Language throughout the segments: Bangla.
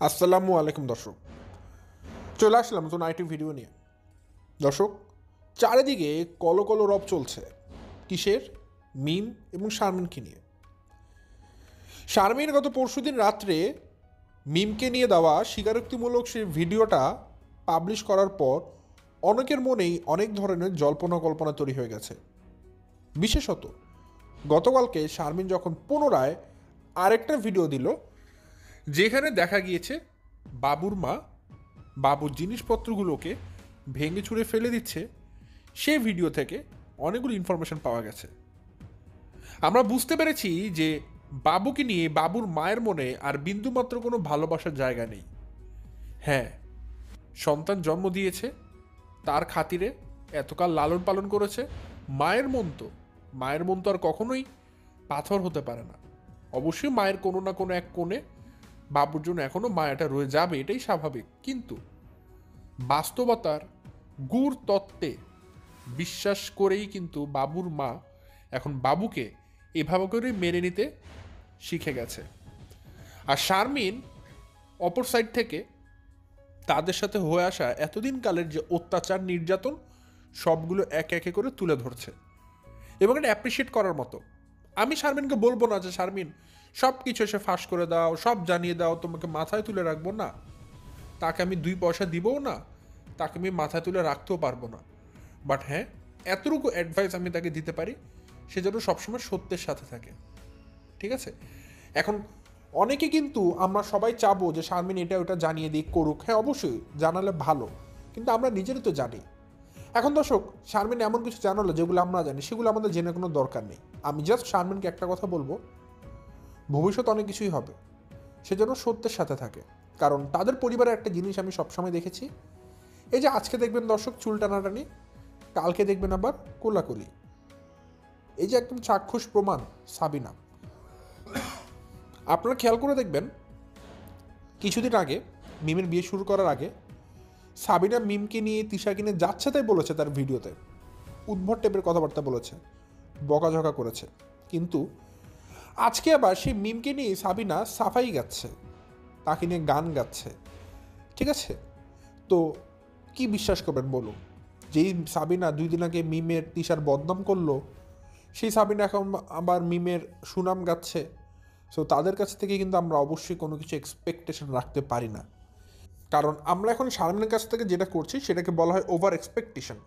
আসসালামু আলাইকুম দর্শক, চলে আসলাম নতুন আইটি ভিডিও নিয়ে। দর্শক, চারিদিকে কলো কলো রব চলছে কিসের? মিম এবং শারমিনকে নিয়ে। শারমিন গত পরশুদিন রাত্রে মিমকে নিয়ে দেওয়া স্বীকারোক্তিমূলক সেই ভিডিওটা পাবলিশ করার পর অনেকের মনেই অনেক ধরনের জল্পনা কল্পনা তৈরি হয়ে গেছে। বিশেষত গতকালকে শারমিন যখন পুনরায় আরেকটা ভিডিও দিল, যেখানে দেখা গিয়েছে বাবুর মা বাবুর জিনিসপত্রগুলোকে ভেঙে চুরে ফেলে দিচ্ছে, সে ভিডিও থেকে অনেকগুলো ইনফরমেশন পাওয়া গেছে। আমরা বুঝতে পেরেছি যে বাবুকে নিয়ে বাবুর মায়ের মনে আর বিন্দুমাত্র কোনো ভালোবাসার জায়গা নেই। হ্যাঁ, সন্তান জন্ম দিয়েছে, তার খাতিরে এতকাল লালন পালন করেছে। মায়ের মন তো আর কখনোই পাথর হতে পারে না। অবশ্যই মায়ের কোনো না কোনো এক কোণে বাবুর জন্য এখনও মায়াটা রয়ে যাবে, এটাই স্বাভাবিক। কিন্তু বাস্তবতার গূঢ় তত্ত্বে বিশ্বাস করেই কিন্তু বাবুর মা এখন বাবুকে এভাবে করে মেনে নিতে শিখে গেছে। আর শারমিন অপর সাইড থেকে তাদের সাথে হয়ে আসা এতদিনকালের যে অত্যাচার নির্যাতন সবগুলো একে একে করে তুলে ধরছে এবং এটা অ্যাপ্রিসিয়েট করার মতো। আমি শারমিনকে বলবো না যে শারমিন সব কিছু এসে ফাঁস করে দাও, সব জানিয়ে দাও, তোমাকে মাথায় তুলে রাখবো না। তাকে আমি 2 পয়সা দিবও না, তাকে আমি মাথায় তুলে রাখতেও পারবো না। বাট হ্যাঁ, এতটুকু অ্যাডভাইস আমি তাকে দিতে পারি, সে যেন সবসময় সত্যের সাথে থাকে। ঠিক আছে? এখন অনেকে কিন্তু আমরা সবাই চাবো যে শারমিন এটা ওটা জানিয়ে দিক, করুক। হ্যাঁ, অবশ্যই জানালে ভালো, কিন্তু আমরা নিজেরই তো জানি। এখন দর্শক, শারমিন এমন কিছু জানালো যেগুলো আমরা জানি, সেগুলো আমাদের জেনে কোনো দরকার নেই। আমি জাস্ট শারমিনকে একটা কথা বলবো, ভবিষ্যতে অনেক কিছুই হবে, সে যেন সত্যের সাথে থাকে। কারণ তাদের পরিবারের একটা জিনিস আমি সবসময় দেখেছি, এই যে আজকে দেখবেন দর্শক চুল টানাটানি, কালকে দেখবেন আবার কোলাকুলি। এই যে একদম চাক্ষুষ প্রমাণ সাবিনা। আপনারা খেয়াল করে দেখবেন, কিছুদিন আগে মিমের বিয়ে শুরু করার আগে সাবিনা মিমকে নিয়ে তিশাকে নিয়ে যাচ্ছে তাই বলেছে, তার ভিডিওতে উদ্ভট টাইপের কথাবার্তা বলেছে, বকাঝকা করেছে। কিন্তু আজকে আবার সেই মিমকে নিয়ে সাবিনা সাফাই গাচ্ছে, তাকে নিয়ে গান গাচ্ছে। ঠিক আছে? তো কি বিশ্বাস করবেন বলুন? যেই সাবিনা 2 দিন আগে মিমের তিশার বদনাম করলো, সেই সাবিনা এখন আবার মিমের সুনাম গাচ্ছে। সো তাদের কাছ থেকে কিন্তু আমরা অবশ্যই কোনো কিছু এক্সপেকটেশন রাখতে পারি না। কারণ আমরা এখন শারমিনের কাছ থেকে যেটা করছি সেটাকে বলা হয় ওভার এক্সপেকটেশন।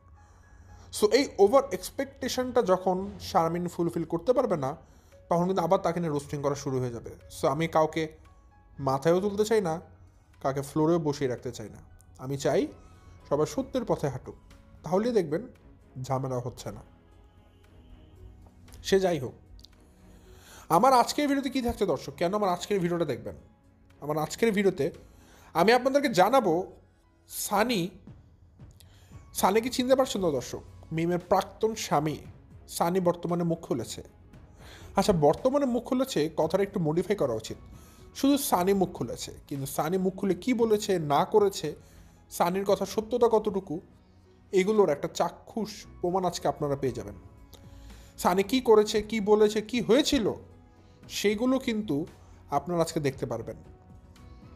সো এই ওভার এক্সপেকটেশনটা যখন শারমিন ফুলফিল করতে পারবে না, তখন কিন্তু আবার তাকে নিয়ে রোস্টিং করা শুরু হয়ে যাবে। সো আমি কাউকে মাথায়ও তুলতে চাই না, কাউকে ফ্লোরেও বসিয়ে রাখতে চাই না। আমি চাই সবাই সত্যের পথে হাঁটুক, তাহলেই দেখবেন ঝামেলা হচ্ছে না। সে যাই হোক, আমার আজকের ভিডিওতে কী থাকছে দর্শক, কেন আমার আজকের ভিডিওটা দেখবেন? আমার আজকের ভিডিওতে আমি আপনাদেরকে জানাবো সানিকে চিনতে পারছেন তো দর্শক? মিমের প্রাক্তন স্বামী সানি বর্তমানে মুখ খুলেছে। আচ্ছা, বর্তমানে মুখ খুলেছে কথাটা একটু মডিফাই করা উচিত। শুধু সানি মুখ খুলেছে, কিন্তু সানি মুখ খুলে কী বলেছে না করেছে, সানির কথা সত্যতা কতটুকু, এগুলোর একটা চাক্ষুষ প্রমাণ আজকে আপনারা পেয়ে যাবেন। সানি কী করেছে, কি বলেছে, কি হয়েছিল, সেইগুলো কিন্তু আপনারা আজকে দেখতে পারবেন।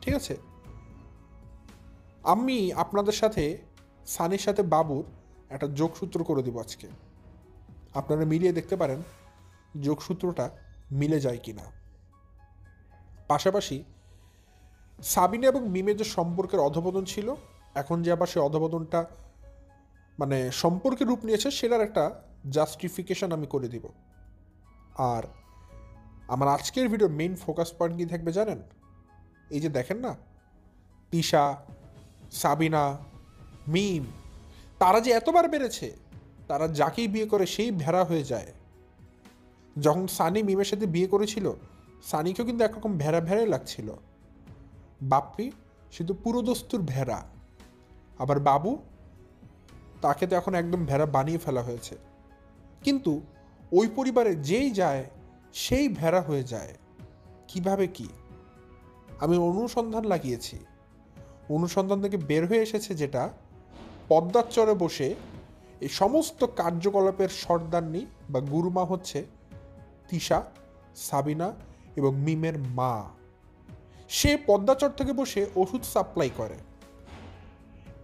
ঠিক আছে? আমি আপনাদের সাথে সানির সাথে বাবুর একটা যোগসূত্র করে দেব আজকে। আপনারা মিলিয়ে দেখতে পারেন যোগসূত্রটা মিলে যায় কি না। পাশাপাশি সাবিনা এবং মিমের যে সম্পর্কের অধপতন ছিল, এখন যে আবার সে অধপতনটা মানে সম্পর্কের রূপ নিয়েছে, সেটার একটা জাস্টিফিকেশন আমি করে দিব। আর আমার আজকের ভিডিও মেইন ফোকাস পয়েন্ট কী থাকবে জানেন? এই যে দেখেন না, তিশা, সাবিনা, মিম, তারা যে এতবার বেড়েছে, তারা যাকেই বিয়ে করে সেই ভেড়া হয়ে যায়। যখন সানি মিমের সাথে বিয়ে করেছিল, সানিকেও কিন্তু একরকম ভেড়া ভেড়াই লাগছিল। বাপ্পি শুধু পুরোদস্তুর ভেড়া, আবার বাবু, তাকে তো এখন একদম ভেড়া বানিয়ে ফেলা হয়েছে। কিন্তু ওই পরিবারে যেই যায় সেই ভেড়া হয়ে যায়। কিভাবে কি? আমি অনুসন্ধান লাগিয়েছি, অনুসন্ধান থেকে বের হয়ে এসেছে যেটা, পদ্মার চরে বসে এই সমস্ত কার্যকলাপের সর্দারনি বা গুরুমা হচ্ছে তিশা, সাবিনা এবং মিমের মা। সে পদ্মাচর থেকে বসে ওষুধ সাপ্লাই করে।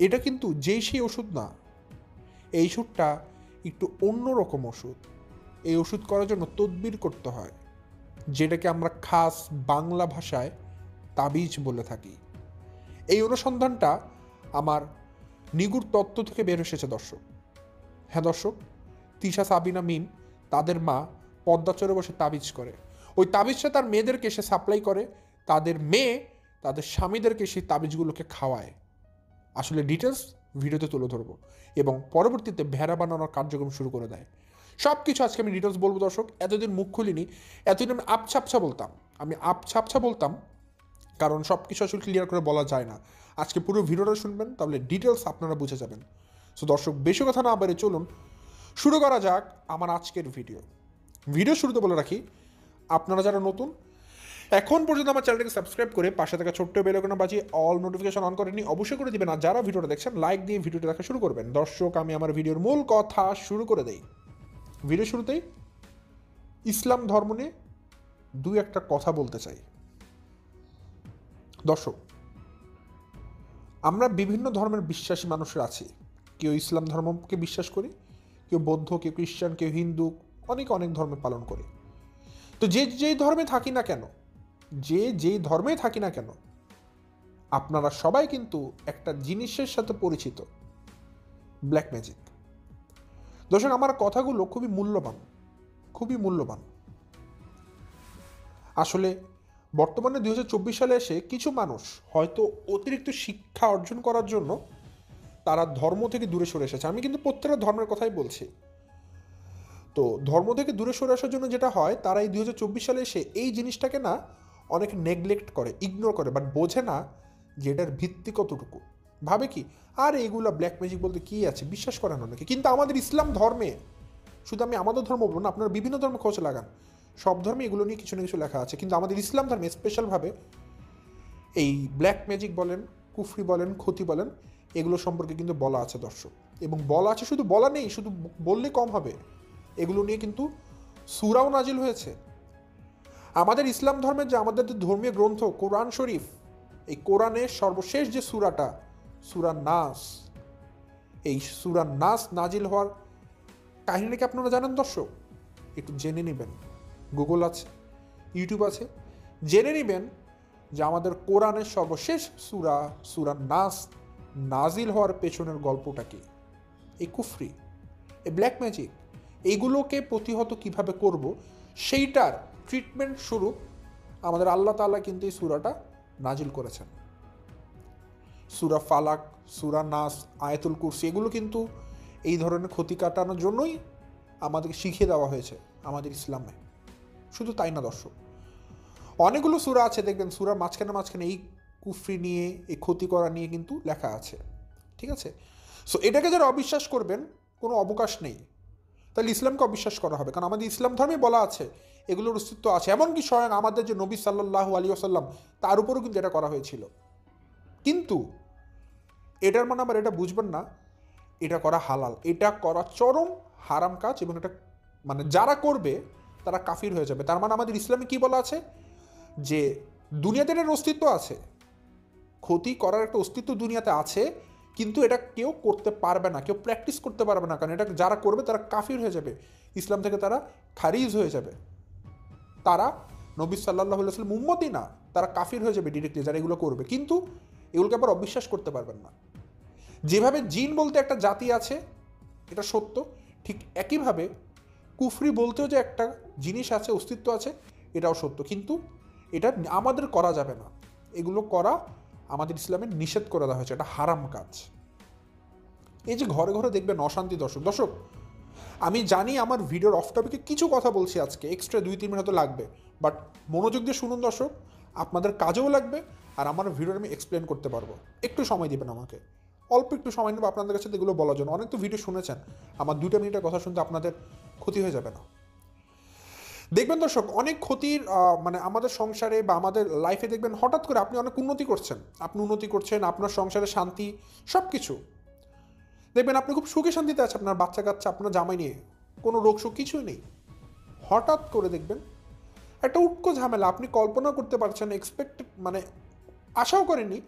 এটা কিন্তু সেই ওষুধ না, এই ওষুধটা একটু অন্যরকম ওষুধ। এই ওষুধ করার জন্য তদবির করতে হয়, যেটাকে আমরা খাস বাংলা ভাষায় তাবিজ বলে থাকি। এই অনুসন্ধানটা আমার নিগুড় তত্ত্ব থেকে বের এসেছে দর্শক। হ্যাঁ দর্শক, তিশা, সাবিনা, মিম তাদের মা পদ্মাচরে বসে তাবিজ করে। ওই তাবিজটা তার মেয়েদেরকে সে সাপ্লাই করে, তাদের মেয়ে তাদের স্বামীদেরকে সেই তাবিজগুলোকে খাওয়ায়। আসলে ডিটেলস ভিডিওতে তুলে ধরবো এবং পরবর্তীতে ভেড়া বানানোর কার্যক্রম শুরু করে দেয়। সব কিছু আজকে আমি ডিটেলস বলবো দর্শক। এতদিন মুখ খুলিনি, এতদিন আমি আবছাপছা বলতাম কারণ সব কিছু আসলে ক্লিয়ার করে বলা যায় না। আজকে পুরো ভিডিওটা শুনবেন, তাহলে ডিটেলস আপনারা বুঝে যাবেন। সো দর্শক, বেশি কথা না বাড়ি চলুন শুরু করা যাক আমার আজকের ভিডিও শুরুতে বলে রাখি, আপনারা যারা নতুন এখন পর্যন্ত আমার চ্যানেলটাকে সাবস্ক্রাইব করে পাশে থাকা ছোট্ট বেল আইকন বাজিয়ে অল নোটিফিকেশন অন করেনি অবশ্যই করে দিবেন। আর যারা ভিডিওটা দেখছেন লাইক দিয়ে ভিডিওটা দেখা শুরু করবেন। দর্শক, আমি আমার ভিডিওর মূল কথা শুরু করে দেই। ভিডিও শুরুতেই ইসলাম ধর্ম নিয়ে দুই একটা কথা বলতে চাই। দর্শক, আমরা বিভিন্ন ধর্মের বিশ্বাসী মানুষরা আছি। কেউ ইসলাম ধর্মকে বিশ্বাস করি, কেউ বৌদ্ধ, কেউ খ্রিস্টান, কেউ হিন্দু, অনেক ধর্মে পালন করি। তো যেই ধর্মে থাকি না কেন, যেই ধর্মে থাকি না কেন, আপনারা সবাই কিন্তু একটা জিনিসের সাথে পরিচিত, ব্ল্যাক ম্যাজিক। দর্শক, আমার কথাগুলো খুবই মূল্যবান। আসলে বর্তমানে 2024 সালে এসে কিছু মানুষ হয়তো অতিরিক্ত শিক্ষা অর্জন করার জন্য তারা ধর্ম থেকে দূরে সরে এসেছে। আমি কিন্তু প্রত্যেকটা ধর্মের কথাই বলছি। তো ধর্ম থেকে দূরে সরে আসার জন্য যেটা হয়, তারা এই 2024 সালে এসে এই জিনিসটাকে না অনেক নেগলেক্ট করে, ইগনোর করে, বাট বোঝে না যে এটার ভিত্তি কতটুকু। ভাবে কি, আর এগুলা ব্ল্যাক ম্যাজিক বলতে কী আছে, বিশ্বাস করেন অনেকে। কিন্তু আমাদের ইসলাম ধর্মে, শুধু আমি আমাদের ধর্ম বলবো না, আপনারা বিভিন্ন ধর্মে খোঁজ লাগান, সব ধর্মে এগুলো নিয়ে কিছু না কিছু লেখা আছে। কিন্তু আমাদের ইসলাম ধর্মে স্পেশালভাবে এই ব্ল্যাক ম্যাজিক বলেন, কুফরি বলেন, ক্ষতি বলেন, এগুলো সম্পর্কে কিন্তু বলা আছে দর্শক। এবং বলা আছে, শুধু বলা নেই, শুধু বললে কম হবে, এগুলো নিয়ে কিন্তু সূরাও নাজিল হয়েছে। আমাদের ইসলাম ধর্মের যে আমাদের যে ধর্মীয় গ্রন্থ কোরআন শরীফ, এই কোরআনের সর্বশেষ যে সূরাটা, সূরা নাস, এই সূরা নাস নাজিল হওয়ার কাহিনী কি আপনারা জানেন দর্শক? একটু জেনে নেবেন, গুগল আছে, ইউটিউব আছে, জেনে নেবেন যে আমাদের কোরআনের সর্বশেষ সূরা নাস নাজিল হওয়ার পেছনের গল্পটা কি। এই কুফরি, এই ব্ল্যাক ম্যাজিক, এইগুলোকে প্রতিহত কিভাবে করব, সেইটার ট্রিটমেন্ট স্বরূপ আমাদের আল্লাহ তাআলা কিন্তু এই সূরাটা নাজিল করেছেন। সূরা ফালাক, সূরা নাস, আয়াতুল কুরসি, এগুলো কিন্তু এই ধরনের ক্ষতি কাটানোর জন্যই আমাদেরকে শিখিয়ে দেওয়া হয়েছে আমাদের ইসলামে। শুধু তাই না দর্শক, অনেকগুলো সূরা আছে দেখবেন, সূরার মাঝখানে এই কুফরি নিয়ে, এই ক্ষতি করা নিয়ে কিন্তু লেখা আছে। ঠিক আছে? সো এটাকে যারা অবিশ্বাস করবেন, কোনো অবকাশ নেই। তাহলে ইসলামকে অবিশ্বাস করা হবে, কারণ আমাদের ইসলাম ধর্মে বলা আছে এগুলোর অস্তিত্ব আছে। এমনকি স্বয়ং আমাদের যে নবী সাল্লাল্লাহু আলাইহি ওয়াসাল্লাম, তার উপরেও কিন্তু এটা করা হয়েছিল। কিন্তু এটার মানে আবার এটা বুঝবেন না এটা করা হালাল, এটা করা চরম হারাম কাজ, এবং এটা মানে যারা করবে তারা কাফির হয়ে যাবে। তার মানে আমাদের ইসলামে কি বলা আছে, যে দুনিয়াতে এটার অস্তিত্ব আছে, ক্ষতি করার একটা অস্তিত্ব দুনিয়াতে আছে, কিন্তু এটা কেউ করতে পারবে না, কেউ প্র্যাকটিস করতে পারবে না, কারণ এটা যারা করবে তারা কাফির হয়ে যাবে, ইসলাম থেকে তারা খারিজ হয়ে যাবে, তারা নবী সাল্লাল্লাহু আলাইহি ওয়াসাল্লাম উম্মতই না, তারা কাফির হয়ে যাবে ডিরেক্টলি যারা এগুলো করবে। কিন্তু এগুলোকে আবার অবিশ্বাস করতে পারবেন না। যেভাবে জিন বলতে একটা জাতি আছে, এটা সত্য, ঠিক একইভাবে কুফরি বলতেও যে একটা জিনিস আছে, অস্তিত্ব আছে, এটাও সত্য। কিন্তু এটা আমাদের করা যাবে না, এগুলো করা আমাদের ইসলামে নিষেধ করে দেওয়া হয়েছে, এটা হারাম কাজ। এই যে ঘরে ঘরে দেখবেন অশান্তি, দর্শক আমি জানি আমার ভিডিওর অফ টপিকে কিছু কথা বলছি আজকে, এক্সট্রা 2-3 মিনিট হয়তো লাগবে, বাট মনোযোগ দিয়ে শুনুন দর্শক, আপনাদের কাজেও লাগবে, আর আমার ভিডিওর আমি এক্সপ্লেন করতে পারবো। একটু সময় দেবেন আমাকে, অল্প একটু সময় নেব আপনাদের কাছে এগুলো বলার জন্য। অনেক তো ভিডিও শুনেছেন, আমার 2 মিনিটের কথা শুনতে আপনাদের ক্ষতি হয়ে যাবে না। দেখবেন দর্শক, অনেক ক্ষতির মানে আমাদের সংসারে বা আমাদের লাইফে দেখবেন হঠাৎ করে আপনি অনেক উন্নতি করছেন, আপনার সংসারে শান্তি, সব কিছু দেখবেন আপনি খুব সুখে শান্তিতে আছে, আপনার বাচ্চা কাচ্চা, আপনার জামাই নিয়ে কোনো রোগ শোক কিছুই নেই। হঠাৎ করে দেখবেন একটা উটকো ঝামেলা, আপনি কল্পনা করতে পারছেন, মানে আশাও করেনি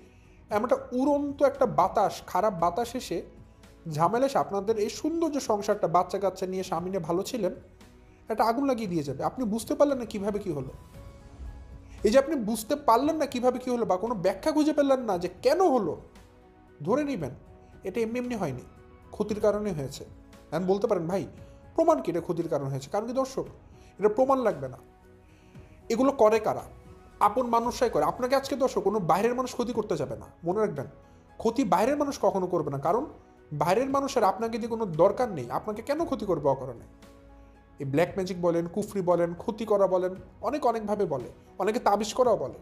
এমন একটা উড়ন্ত একটা বাতাস, খারাপ বাতাস এসে ঝামেলা এসে আপনাদের এই সুন্দর যে সংসারটা, বাচ্চা কাচ্চা নিয়ে স্বামী নিয়ে ভালো ছিলেন, একটা আগুন লাগিয়ে দিয়ে যাবে। আপনি বুঝতে পারলেন না কিভাবে কি হলো। এই যে আপনি বুঝতে পারলেন না কিভাবে কি হলো, বা কোনো ব্যাখ্যা খুঁজে পেলেন না যে কেন হলো, ধরে নেবেন এটা এমনি এমনি হয়নি, ক্ষতির কারণে হয়েছে। এখন বলতে পারেন ভাই প্রমাণ কি এটা ক্ষতির কারণ হয়েছে? কারণ কি দর্শক, এটা প্রমাণ লাগবে না। এগুলো করে কারা? আপন মানুষরাই করে। আপনাকে আজকে দর্শক কোনো বাইরের মানুষ ক্ষতি করতে যাবে না, মনে রাখবেন। ক্ষতি বাইরের মানুষ কখনো করবে না, কারণ বাইরের মানুষের আপনাকে দিয়ে কোনো দরকার নেই। আপনাকে কেন ক্ষতি করবে অকারণে? এই ব্ল্যাক ম্যাজিক বলেন, কুফরি বলেন, ক্ষতি করা বলেন, অনেকভাবে বলে, অনেকে তাবিজ করাও বলে।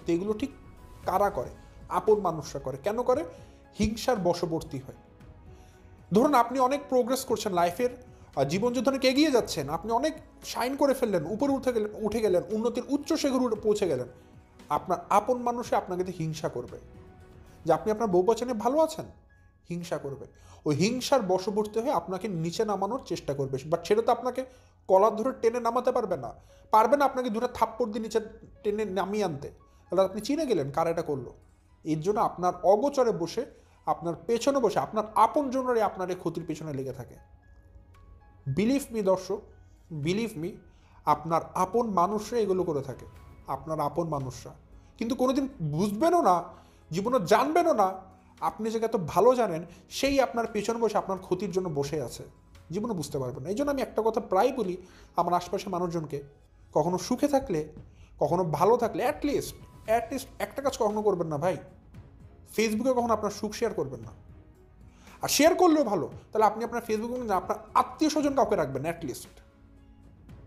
তো এগুলো ঠিক কারা করে? আপন মানুষরা করে। কেন করে? হিংসার বশবর্তী হয়। ধরুন আপনি অনেক প্রোগ্রেস করছেন লাইফের, জীবন যুদ্ধ অনেক এগিয়ে যাচ্ছেন, আপনি অনেক শাইন করে ফেললেন, উপরে উঠে গেলেন, উন্নতির উচ্চ শিখরে পৌঁছে গেলেন। আপনার আপন মানুষে আপনাকে হিংসা করবে যে আপনি আপনার বউ বাচ্চা নিয়ে ভালো আছেন, হিংসা করবে। ওই হিংসার বশবর্তী হয়ে আপনাকে নিচে নামানোর চেষ্টা করবে, বাট সেটা তো আপনাকে কলার ধরে টেনে নামাতে পারবে না, আপনাকে দুটো থাপ্পড় দিয়ে নিচে টেনে নামিয়ে আনতে। তাহলে আপনি চিনে গেলেন কারা এটা করলো। এর জন্য আপনার অগোচরে বসে, আপনার পেছনে বসে আপনার আপন জনরাই আপনার এই ক্ষতির পেছনে লেগে থাকে। বিলিভ মি দর্শক, বিলিভ মি, আপনার আপন মানুষরা এগুলো করে থাকে, আপনার আপন মানুষরা। কিন্তু কোনোদিন বুঝবেনও না, জীবনে জানবেনও না আপনি যে এত ভালো জানেন সেই আপনার পেছনে বসে আপনার ক্ষতির জন্য বসে আছে, জীবনে বুঝতে পারবেন না। এই জন্য আমি একটা কথা প্রায় বলি আমার আশপাশের মানুষজনকে, কখনো সুখে থাকলে, কখনো ভালো থাকলে অ্যাটলিস্ট একটা কাজ কখনো করবেন না ভাই, ফেসবুকে কখনো আপনার সুখ শেয়ার করবেন না। আর শেয়ার করলেও ভালো, তাহলে আপনি আপনার ফেসবুকে আপনার আত্মীয় স্বজন কাউকে রাখবেন অ্যাটলিস্ট।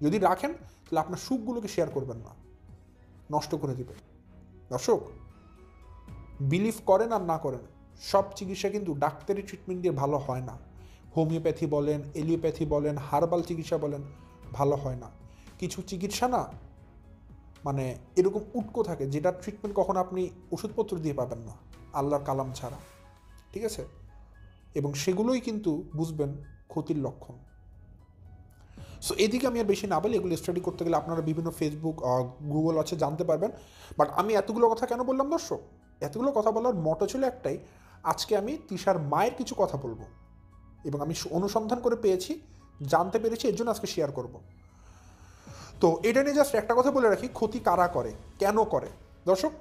যদি রাখেন তাহলে আপনার সুখগুলোকে শেয়ার করবেন না, নষ্ট করে দিবেন। দর্শক, বিলিভ করেন আর না করেন, সব চিকিৎসা কিন্তু ডাক্তারি ট্রিটমেন্ট দিয়ে ভালো হয় না। হোমিওপ্যাথি বলেন, এলিওপ্যাথি বলেন, হার্বাল চিকিৎসা বলেন, ভালো হয় না। কিছু চিকিৎসা না মানে এরকম উটকো থাকে যেটা ট্রিটমেন্ট কখনো আপনি ওষুধপত্র দিয়ে পাবেন না, আল্লাহর কালাম ছাড়া। ঠিক আছে? এবং সেগুলোই কিন্তু বুঝবেন ক্ষতির লক্ষণ। সো এদিকে আমি আর বেশি না বলি, এগুলো স্টাডি করতে গেলে আপনারা বিভিন্ন ফেসবুক, গুগল আছে, জানতে পারবেন। বাট আমি এতগুলো কথা কেন বললাম দর্শক? এতগুলো কথা বলার মতো ছিল একটাই, আজকে আমি তিশার মায়ের কিছু কথা বলবো, এবং আমি অনুসন্ধান করে পেয়েছি, জানতে পেরেছি, এর জন্য আজকে শেয়ার করব। তো এটা নিয়ে জাস্ট একটা কথা বলে রাখি, ক্ষতি কারা করে, কেন করে? দর্শক,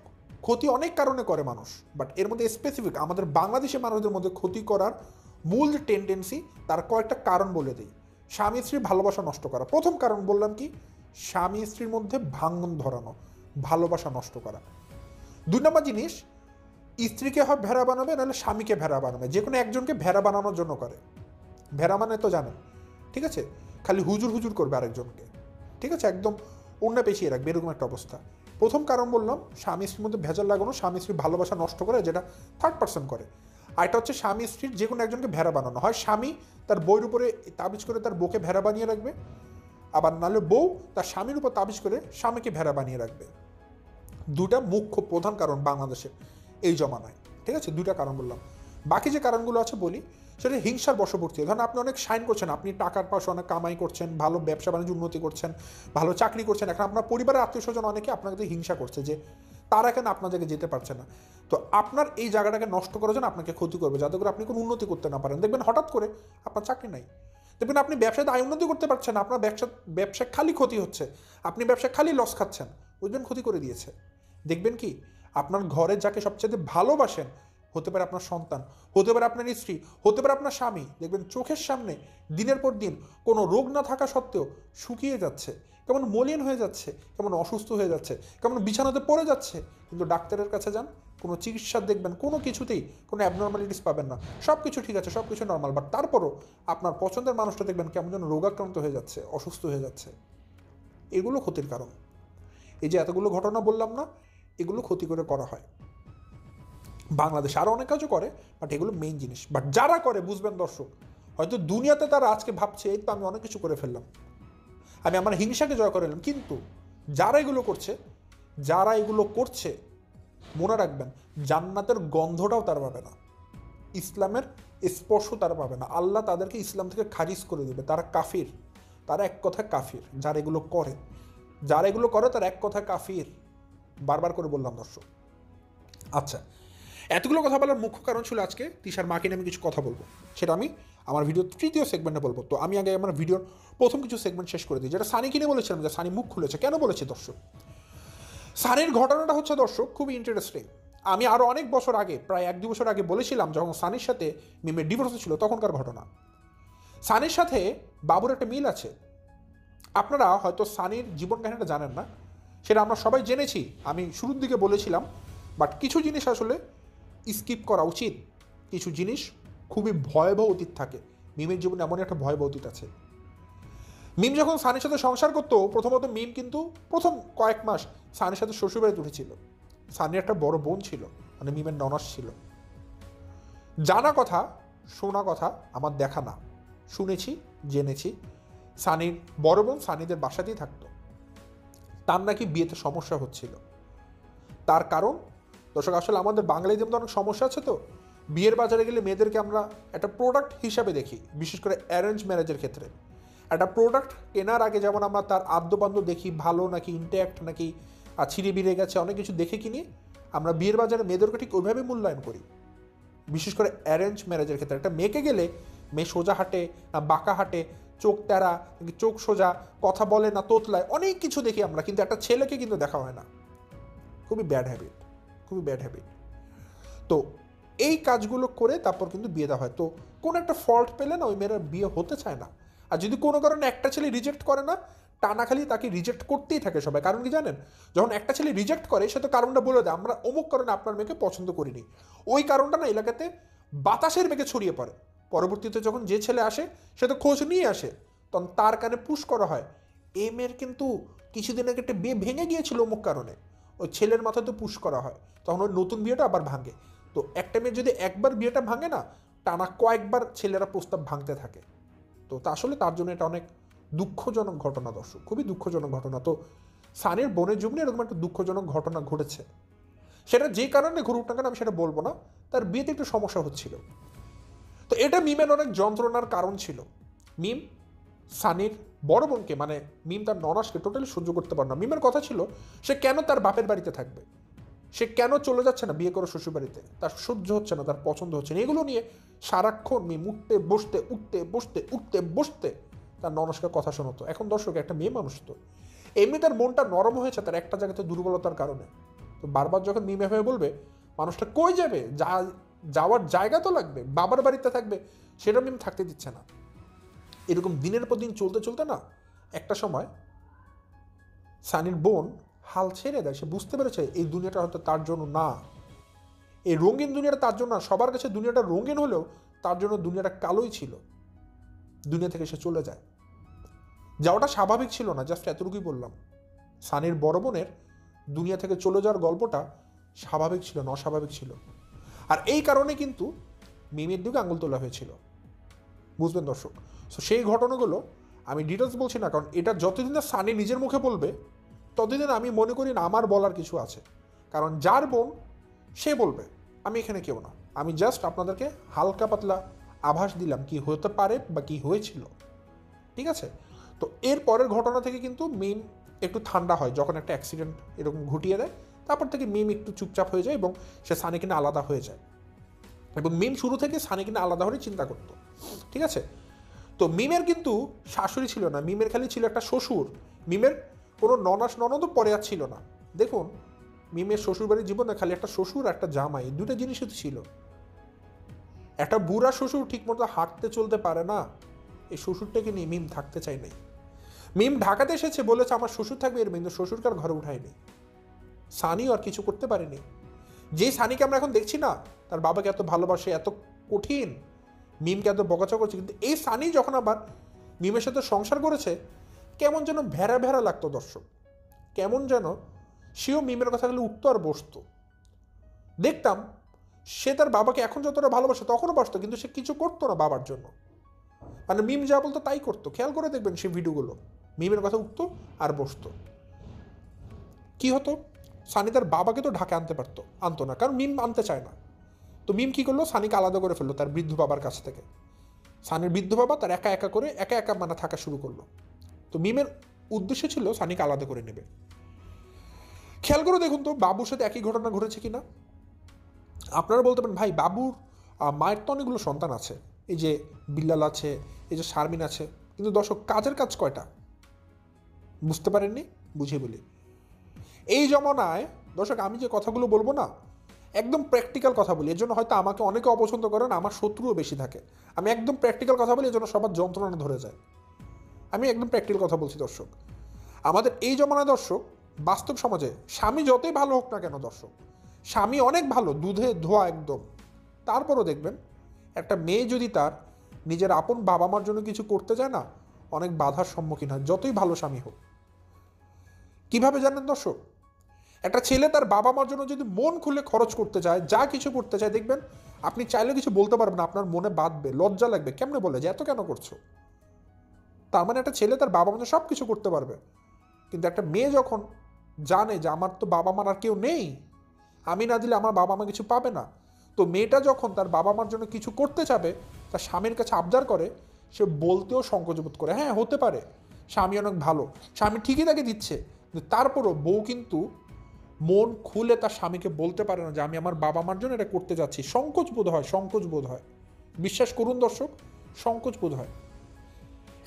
ক্ষতি অনেক কারণে করে মানুষ, বাট এর মধ্যে স্পেসিফিক আমাদের বাংলাদেশের মানুষদের মধ্যে ক্ষতি করার মূল যে টেন্ডেন্সি, তার কয়েকটা কারণ বলে দিই। স্বামী স্ত্রীর ভালোবাসা নষ্ট করা, প্রথম কারণ বললাম কি, স্বামী স্ত্রীর মধ্যে ভাঙন ধরানো, ভালোবাসা নষ্ট করা। 2 নম্বর জিনিস, স্ত্রীকে হয় ভেড়া বানাবে, নাহলে স্বামীকে ভেড়া বানাবে, যে কোনো একজনকে ভেড়া বানানোর জন্য করে। ভেড়া মানে তো জানেন, ঠিক আছে, খালি হুজুর হুজুর করবে আরেকজনকে, ঠিক আছে, একদম অন্য পেছিয়ে রাখবে, এরকম একটা অবস্থা। প্রথম কারণ বললাম স্বামী স্ত্রীর মধ্যে ভেজাল লাগানো, স্বামী স্ত্রীর ভালোবাসা নষ্ট করে, যেটা থার্ড পার্সন করে। আর এটা হচ্ছে স্বামী স্ত্রীর যে কোনো একজনকে ভেড়া বানানো, হয় স্বামী তার বউয়ের উপরে তাবিজ করে তার বউকে ভেড়া বানিয়ে রাখবে, আবার নাহলে বউ তার স্বামীর উপর তাবিজ করে স্বামীকে ভেড়া বানিয়ে রাখবে। 2টা মুখ্য প্রধান কারণ বাংলাদেশে এই জমানায়, ঠিক আছে? 2টা কারণ বললাম। বাকি যে কারণগুলো আছে বলি, সেটা হিংসার বশবর্তী। ধরেন আপনি অনেক শাইন করছেন, আপনি টাকার পাশে অনেক কামাই করছেন, ভালো ব্যবসা বাণিজ্য উন্নতি করছেন, ভালো চাকরি করছেন, এখন আপনার পরিবারের আত্মীয় স্বজন অনেকে আপনাকে হিংসা করছে যে তারা কেন আপনার জায়গায় যেতে পারছে না। তো আপনার এই জায়গাটাকে নষ্ট করার জন্য আপনাকে ক্ষতি করবে, যাতে করে আপনি কোনো উন্নতি করতে না পারেন। দেখবেন হঠাৎ করে আপনার চাকরি নাই, দেখবেন আপনি ব্যবসায় আয় উন্নতি করতে পারছেন না, আপনার ব্যবসায় খালি ক্ষতি হচ্ছে, আপনি ব্যবসায় খালি লস খাচ্ছেন, বুঝবেন ক্ষতি করে দিয়েছে। দেখবেন কি, আপনার ঘরে যাকে সবচেয়ে ভালোবাসেন, হতে পারে আপনার সন্তান, হতে পারে আপনার স্ত্রী, হতে পারে আপনার স্বামী, দেখবেন চোখের সামনে দিনের পর দিন কোনো রোগ না থাকা সত্ত্বেও শুকিয়ে যাচ্ছে, কেমন মলিন হয়ে যাচ্ছে, কেমন অসুস্থ হয়ে যাচ্ছে, কেমন বিছানাতে পড়ে যাচ্ছে। কিন্তু ডাক্তারের কাছে যান, কোনো চিকিৎসা দেখবেন কোনো কিছুতেই কোনো অ্যাবনর্মালিটিস পাবেন না, সব কিছু ঠিক আছে, সব কিছু নর্মাল, বাট তারপরও আপনার পছন্দের মানুষটা দেখবেন কেমন যেন রোগাক্রান্ত হয়ে যাচ্ছে, অসুস্থ হয়ে যাচ্ছে। এগুলো ক্ষতির কারণ। এই যে এতগুলো ঘটনা বললাম না, এগুলো ক্ষতি করে করা হয়। বাংলাদেশে আরও অনেক কাজও করে, বাট এগুলো মেইন জিনিস। বাট যারা করে বুঝবেন দর্শক, হয়তো দুনিয়াতে তারা আজকে ভাবছে এই তো আমি অনেক কিছু করে ফেললাম, আমি আমার হিংসাকে জয় করে এলাম, কিন্তু যারা এগুলো করছে মনে রাখবেন, জান্নাতের গন্ধটাও তারা পাবে না, ইসলামের স্পর্শ তারা পাবে না, আল্লাহ তাদেরকে ইসলাম থেকে খারিজ করে দেবে, তারা কাফির, তারা এক কথায় কাফির যারা এগুলো করে। যারা এগুলো করে তার এক কথা কাফির, বারবার করে বললাম দর্শক। আচ্ছা, এতগুলো কথা বলার মুখ্য কারণ ছিল আজকে তিশার মাকে নিয়ে আমি কিছু কথা বলবো, সেটা আমি আমার ভিডিওর তৃতীয় সেগমেন্টে বলবো। তো আমি আগে আমার ভিডিওর প্রথম কিছু সেগমেন্ট শেষ করে দিই, যেটা সানিকে নিয়ে বলেছিলাম, যে সানি মুখ খুলেছে। কেন বলেছি দর্শক? সানির ঘটনাটা হচ্ছে দর্শক খুবই ইন্টারেস্টিং। আমি আরও অনেক বছর আগে, প্রায় 1-2 বছর আগে বলেছিলাম, যখন সানির সাথে মিমের ডিভোর্স ছিল তখনকার ঘটনা। সানির সাথে বাবুর একটা মিল আছে। আপনারা হয়তো সানির জীবন কাহিনীটা জানেন না, সেটা আমরা সবাই জেনেছি, আমি শুরুর দিকে বলেছিলাম। বাট কিছু জিনিস আসলে স্কিপ করা উচিত। কিছু জিনিস খুবই ভয়াবহ অতীত থাকে। মিমের জীবনে এমন একটা ভয়াবহ অতীত আছে। মিম যখন সানির সাথে সংসার করতো, প্রথমত মিম কিন্তু প্রথম কয়েক মাস সানির সাথে শ্বশুরবাড়িতে উঠেছিল। সানির একটা বড় বোন ছিল, মানে মিমের ননস ছিল। জানা কথা, শোনা কথা, আমার দেখা না, শুনেছি, জেনেছি, সানির বড় বোন সানিদের বাসাতেই থাকতো। তার নাকি বিয়েতে সমস্যা হচ্ছিল। তার কারণ দর্শক, আসলে আমাদের বাঙালিদের মধ্যে অনেক সমস্যা আছে। তো বিয়ের বাজারে গেলে মেয়েদেরকে আমরা একটা প্রোডাক্ট হিসাবে দেখি, বিশেষ করে অ্যারেঞ্জ ম্যারেজের ক্ষেত্রে। একটা প্রোডাক্ট কেনার আগে যেমন আমরা তার আদ্যপাদ্য দেখি, ভালো নাকি ইনট্যাক্ট নাকি ছিঁড়ে বিড়ে গেছে, অনেক কিছু দেখে কিনি, আমরা বিয়ের বাজারে মেয়েদেরকে ঠিক ওইভাবে মূল্যায়ন করি। বিশেষ করে অ্যারেঞ্জ ম্যারেজের ক্ষেত্রে একটা মেয়েকে গেলে মেয়ে সোজা হাঁটে না বাঁকা হাঁটে, চোখ তেরা, চোখ সোজা, কথা বলে না তোতলায়, অনেক কিছু দেখি আমরা, কিন্তু একটা ছেলেকে কিন্তু দেখা হয় না। খুবই ব্যাড হ্যাবিট, খুবই ব্যাড হ্যাবিট। তো এই কাজগুলো করে তারপর কিন্তু বিয়ে দেওয়া হয়। তো কোনো একটা ফল্ট পেলে না ওই মেয়েরা বিয়ে হতে চায় না। আর যদি কোনো কারণে একটা ছেলে রিজেক্ট করে না, টানা খালি তাকে রিজেক্ট করতেই থাকে সবাই। কারণ কি জানেন? যখন একটা ছেলে রিজেক্ট করে, সে তো কারণটা বলে দেয়, আমরা অমুক কারণে আপনার মেয়েকে পছন্দ করিনি। ওই কারণটা না এলাকাতে বাতাসের বেগে ছড়িয়ে পড়ে। পরবর্তীতে যখন যে ছেলে আসে, সে তো খোঁজ নিয়ে আসে, তখন তার কানে পুশ করা হয়, এই মেয়ের কিন্তু কিছুদিন আগে একটা বিয়ে ভেঙে গিয়েছিল অমুক কারণে। ওই ছেলের মাথাতে পুশ করা হয়, তখন ওই নতুন বিয়েটা আবার ভাঙে। তো একটা মেয়ের যদি একবার বিয়েটা ভাঙে না, টানা কয়েকবার ছেলেরা প্রস্তাব ভাঙতে থাকে। তো তা আসলে তার জন্য এটা অনেক দুঃখজনক ঘটনা দর্শক, খুবই দুঃখজনক ঘটনা। তো সানির বোনের জীবনে এরকম একটা দুঃখজনক ঘটনা ঘটেছে। সেটা যে কারণে ঘুরুক না কেন আমি সেটা বলবো না, তার বিয়েতে একটু সমস্যা হচ্ছিল। তো এটা মিমের অনেক যন্ত্রণার কারণ ছিল। মিম সানির বড় বোনকে, মানে মিম তার ননাসকে টোটালি সহ্য করতে পারে না। মিমের কথা ছিল, সে কেন তার বাপের বাড়িতে থাকবে, সে কেন চলে যাচ্ছে না বিয়ে করে শ্বশুর বাড়িতে, তার সহ্য হচ্ছে না, তার পছন্দ হচ্ছে না। এগুলো নিয়ে সারাক্ষণ মিম উঠতে বসতে উঠতে বসতে উঠতে বসতে তার ননসকে কথা শোনাতো। এখন দর্শক, একটা মেয়ে মানুষ, তো এমনি তার মনটা নরম হয়েছে তার একটা জায়গাতে দুর্বলতার কারণে। তো বারবার যখন মিম এভাবে বলবে, মানুষটা কই যাবে, যাওয়ার জায়গা তো লাগবে, বাবার বাড়িতে থাকবে, সেটা মিম থাকতে দিচ্ছে না। এরকম দিনের পর দিন চলতে চলতে না একটা সময় সানির বোন হাল ছেড়ে দেয়। সে বুঝতে পেরেছে এই দুনিয়াটা হয়তো তার জন্য না, এই রঙিন দুনিয়াটা তার জন্য না। সবার কাছে দুনিয়াটা রঙিন হলেও তার জন্য দুনিয়াটা কালোই ছিল। দুনিয়া থেকে সে চলে যায়। যাওয়াটা স্বাভাবিক ছিল না, জাস্ট এতটুকুই বললাম। সানির বড় বোনের দুনিয়া থেকে চলে যাওয়ার গল্পটা স্বাভাবিক ছিল না, অস্বাভাবিক ছিল। আর এই কারণে কিন্তু মিমের দিকে আঙুল তোলা হয়েছিল, বুঝবেন দর্শক। সো সেই ঘটনাগুলো আমি ডিটেলস বলছি না, কারণ এটা যতদিন না সানি নিজের মুখে বলবে, ততদিন আমি মনে করি না আমার বলার কিছু আছে। কারণ যার বোন সে বলবে, আমি এখানে কেউ না। আমি জাস্ট আপনাদেরকে হালকা পাতলা আভাস দিলাম কি হতে পারে বা কি হয়েছিল, ঠিক আছে? তো এর পরের ঘটনা থেকে কিন্তু মিম একটু ঠান্ডা হয়, যখন একটা অ্যাক্সিডেন্ট এরকম ঘটিয়ে দেয়। তারপর থেকে মিম একটু চুপচাপ হয়ে যায় এবং সে সানি কিনে আলাদা হয়ে যায়। এবং মিম শুরু থেকে সানি কিনে আলাদা হয়ে চিন্তা করতো, ঠিক আছে? তো মিমের কিন্তু শাশুড়ি ছিল না, মিমের খালি ছিল একটা শ্বশুর। মিমের কোনো ননাস ননদও পরে আর ছিল না। দেখুন, মিমের শ্বশুরবাড়ির জীবনে খালি একটা শ্বশুর একটা জামাই, দুটো জিনিসই তো ছিল। একটা বুড়া শ্বশুর ঠিক মতো হাঁটতে চলতে পারে না, এই শ্বশুরটাকে নিয়ে মিম থাকতে চাই নাই। মিম ঢাকাতে এসেছে, বলেছে আমার শ্বশুর থাকবে, এর কিন্তু শ্বশুরকার ঘরে উঠায়নি। সানিও আর কিছু করতে পারেনি। যে সানিকে আমরা এখন দেখছি না, তার বাবাকে এত ভালোবাসে, এত কঠিন, মিমকে এত বকাচা করছে, কিন্তু এই সানি যখন আবার মিমের সাথে সংসার করেছে, কেমন যেন ভেড়া ভেড়া লাগতো দর্শক। কেমন যেন সেও মিমের কথা বলে উঠতো আর বসতো। দেখতাম সে তার বাবাকে এখন যতটা ভালোবাসে তখনও বাসতো, কিন্তু সে কিছু করতো না বাবার জন্য। মানে মিম যা বলতো তাই করতো। খেয়াল করে দেখবেন সেই ভিডিওগুলো, মিমের কথা উঠতো আর বসতো। কি হতো, সানি তার বাবাকে তো ঢাকা আনতো না, কারণ মিম আনতে চায় না। তো মিম কী করলো, সানিকে আলাদা করে ফেললো তার বৃদ্ধ বাবার কাছ থেকে। সানির বৃদ্ধ বাবা তার একা একা মানে থাকা শুরু করলো। তো মিমের উদ্দেশ্য ছিল সানিকে আলাদা করে নেবে। খেয়াল করে দেখুন তো বাবুর সাথে একই ঘটনা ঘটেছে কিনা। আপনারা বলতে পারেন ভাই বাবুর মায়ের তো অনেকগুলো সন্তান আছে, এই যে বিল্লাল আছে, এই যে শারমিন আছে, কিন্তু দর্শক কাজের কাজ কয়টা? বুঝতে পারেননি? বুঝিয়ে বলি। এই জমানায় দর্শক আমি যে কথাগুলো বলবো না, একদম প্র্যাকটিক্যাল কথা বলি, এর জন্য হয়তো আমাকে অনেকে অপছন্দ করেন, আমার শত্রুও বেশি থাকে। আমি একদম প্র্যাকটিক্যাল কথা বলি, এর জন্য সবার যন্ত্রণা ধরে যায়। আমি একদম প্র্যাকটিক্যাল কথা বলছি দর্শক। আমাদের এই জমানায় দর্শক, বাস্তব সমাজে স্বামী যতই ভালো হোক না কেন দর্শক, স্বামী অনেক ভালো, দুধে ধোয়া একদম, তারপরও দেখবেন একটা মেয়ে যদি তার নিজের আপন বাবা মার জন্য কিছু করতে যায় না, অনেক বাধার সম্মুখীন হয়, যতই ভালো স্বামী হোক। কিভাবে জানেন দর্শক? একটা ছেলে তার বাবা মার জন্য যদি মন খুলে খরচ করতে চায়, যা কিছু করতে চায়, দেখবেন আপনি চাইলে কিছু বলতে পারবেন, আপনার মনে বাঁধবে, লজ্জা লাগবে, কেমনে বলে যে এত কেন করছো। তার মানে একটা ছেলে তার বাবা মার সব কিছু করতে পারবে, কিন্তু একটা মেয়ে যখন জানে যে আমার তো বাবা মার আর কেউ নেই, আমি না দিলে আমার বাবা মা কিছু পাবে না, তো মেয়েটা যখন তার বাবা মার জন্য কিছু করতে চাবে, তার স্বামীর কাছে আবদার করে, সে বলতেও সংকোচ বোধ করে। হ্যাঁ হতে পারে স্বামী অনেক ভালো, স্বামী ঠিকই তাকে দিচ্ছে, কিন্তু তারপরও বউ কিন্তু মন খুলে তার স্বামীকে বলতে পারে না যে আমি আমার বাবা মার জন্য এটা করতে যাচ্ছি। সংকোচ বোধ হয়, সংকোচ বোধ হয়। বিশ্বাস করুন দর্শক, সংকোচ বোধ হয়।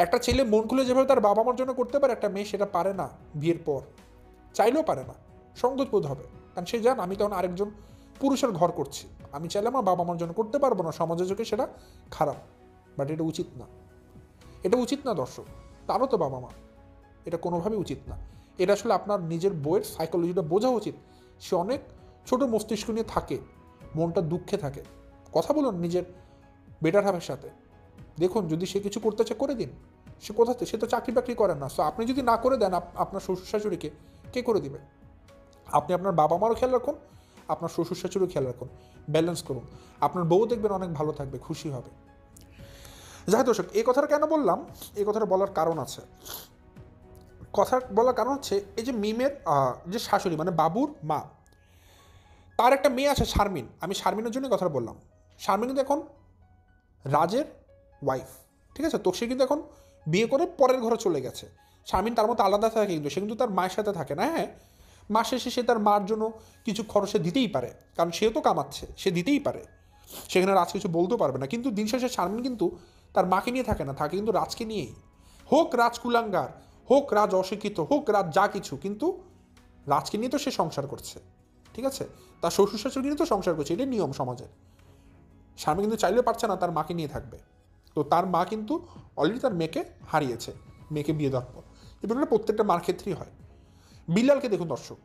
একটা ছেলে মন খুলে যেভাবে তার বাবা মার জন্য করতে পারে, একটা মেয়ে সেটা পারে না, বিয়ের পর চাইলেও পারে না, সংকোচ বোধ হবে। কারণ সে জান আমি তখন আরেকজন পুরুষের ঘর করছি, আমি চাইলে আমার বাবা মার জন্য করতে পারবো না, সমাজের চোখে সেটা খারাপ। বাট এটা উচিত না, এটা উচিত না দর্শক। তারও তো বাবা মা, এটা কোনোভাবেই উচিত না। এটা আসলে আপনার নিজের বইয়ের সাইকোলজিটা বোঝা উচিত। সে অনেক ছোট মস্তিষ্ক নিয়ে থাকে, মনটা দুঃখে থাকে। কথা বলুন নিজের বেটার হাফের সাথে, দেখুন যদি সে কিছু করতে চায় করে দিন। সে কোথাতে, সে তো চাকরি বাকরি করেন না, সো আপনি যদি না করে দেন আপনার শ্বশুর শাশুড়িকে কে করে দিবে? আপনি আপনার বাবা মারও খেয়াল রাখুন, আপনার শ্বশুর শাশুড়িও খেয়াল রাখুন, ব্যালেন্স করুন। আপনার বউ দেখবেন অনেক ভালো থাকবে, খুশি হবে। যাই দর্শক, এই কথাটা কেন বললাম? এই কথাটা বলার কারণ আছে। কথা বলার কারণ হচ্ছে এই যে মিমের যে শাশুড়ি মানে বাবুর মা, তার একটা মেয়ে আছে শারমিন। আমি শারমিনের জন্য কথাটা বললাম। শারমিন কিন্তু এখন রাজের ওয়াইফ, ঠিক আছে? তো সে কিন্তু এখন বিয়ে করে পরের ঘরে চলে গেছে। শারমিন তার মতো আলাদা থাকে, কিন্তু সে কিন্তু তার মায়ের সাথে থাকে না। হ্যাঁ, মাস শেষে সে তার মার জন্য কিছু খরচে দিতেই পারে, কারণ সেও তো কামাচ্ছে, সে দিতেই পারে, সেখানে রাজ কিছু বলতেও পারবে না। কিন্তু দিন শেষে শারমিন কিন্তু তার মাকে নিয়ে থাকে না, থাকে কিন্তু রাজকে নিয়েই। হোক রাজ কুলাঙ্গার, হোক রাজ অশিক্ষিত, হোক রাজ যা কিছু, কিন্তু রাজকে নিয়ে তো সে সংসার করছে, ঠিক আছে? তার শ্বশুর শাশুড়ি নিয়ে তো সংসার করছে, এটাই নিয়ম সমাজের। স্বামী কিন্তু চাইলেও পারছে না তার মাকে নিয়ে থাকবে। তো তার মা কিন্তু অলরেডি তার মেয়েকে হারিয়েছে, মেয়েকে বিয়ে দেওয়ার পর। এবার প্রত্যেকটা মার ক্ষেত্রেই হয়। বিল্লালকে দেখুন দর্শক,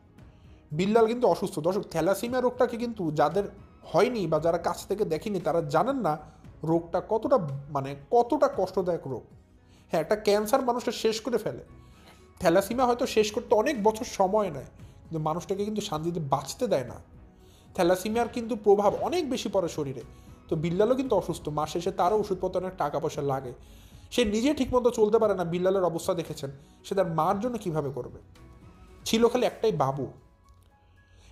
বিল্লাল কিন্তু অসুস্থ দর্শক। থ্যালাসিমিয়া রোগটাকে কিন্তু যাদের হয়নি বা যারা কাছ থেকে দেখেনি তারা জানেন না রোগটা কতটা কতটা কষ্টদায়ক রোগ। হ্যাঁ, একটা ক্যান্সার মানুষটা শেষ করে ফেলে, থ্যালাসিমিয়া হয়তো শেষ করতে অনেক বছর সময় নেয়, কিন্তু মানুষটাকে কিন্তু শান্তিতে বাঁচতে দেয় না। থ্যালাসিমিয়ার কিন্তু প্রভাব অনেক বেশি পড়ে শরীরে। তো বিল্লালও কিন্তু অসুস্থ, মাস শেষে তারও ওষুধপত্র অনেক টাকা পয়সা লাগে, সে নিজে ঠিকমতো চলতে পারে না। বিল্লালের অবস্থা দেখেছেন, সে তার মার জন্য কিভাবে করবে? ছিল খালি একটাই বাবু।